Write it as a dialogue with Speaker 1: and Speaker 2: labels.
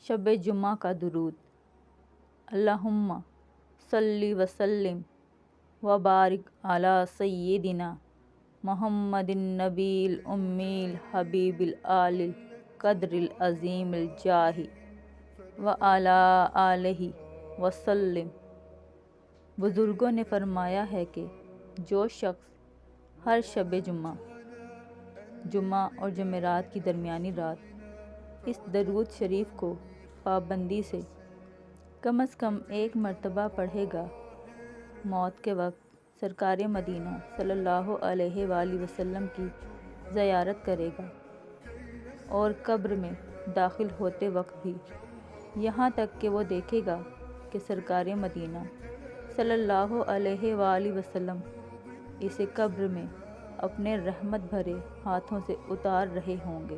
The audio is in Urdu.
Speaker 1: شب جمعہ کا درود۔ اللہم صلی وسلم وبارک علی سیدنا محمد النبی الامی الحبیب العالی القدر العظیم الجاہ وعلی آلہ وسلم۔ بزرگوں نے فرمایا ہے کہ جو شخص ہر شب جمعہ اور جمعرات کی درمیانی رات اس درود شریف کو پابندی سے کم از کم ایک مرتبہ پڑھے گا، موت کے وقت سرکار مدینہ صلی اللہ علیہ وآلہ وسلم کی زیارت کرے گا، اور قبر میں داخل ہوتے وقت بھی یہاں تک کہ وہ دیکھے گا کہ سرکار مدینہ صلی اللہ علیہ وآلہ وسلم اسے قبر میں اپنے رحمت بھرے ہاتھوں سے اتار رہے ہوں گے۔